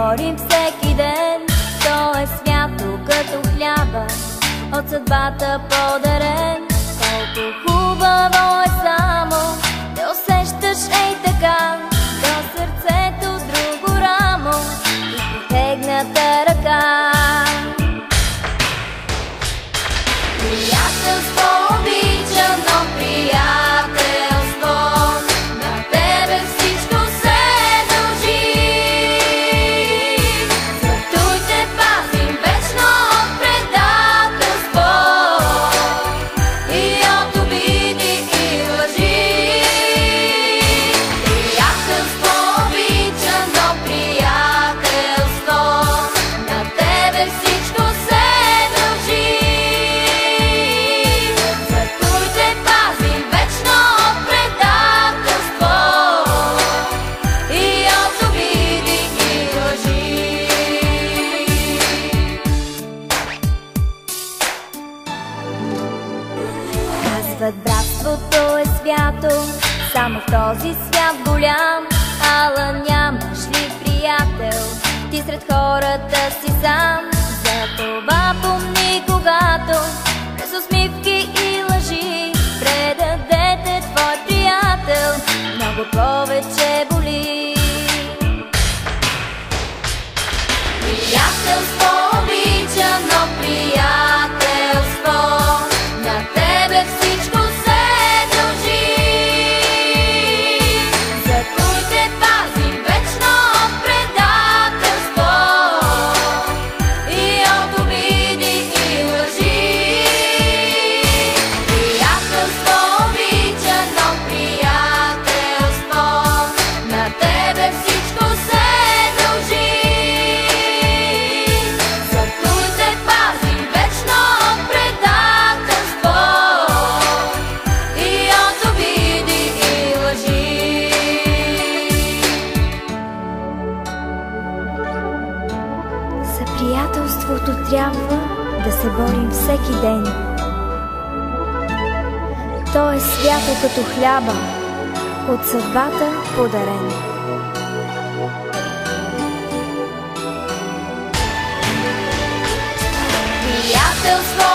борим всеки ден. То е свято като хляба, от съдбата подарен. Колко хубаво е само да усещаш ей така до сърцето друго рамо и протегната ръка. Приятелство обичано, приятелство, на тебе всичко се дължи. Зато те пазим вечно от предателство и от обиди и лъжи. Приятелство обичано, приятелство, на тебе всичко се дължи. Братството е свято, само в този свят голям. Ала нямаш ли приятел, ти сред хората си сам? Затова помни, когато с усмивки и лъжи предадете твой приятел, много повече боли. Приятелство обичано, приятелство, на тебе всичко се дължи. Зато те пазим вечно от предателство и от обиди и лъжи. Приятелство обичано, приятелство, на тебе всичко се дължи. Зато те пазим вечно от предателство и от обиди и лъжи. За приятелството трябва да се борим всеки ден. То е свято като хляба, от съдбата подарен. Приятелство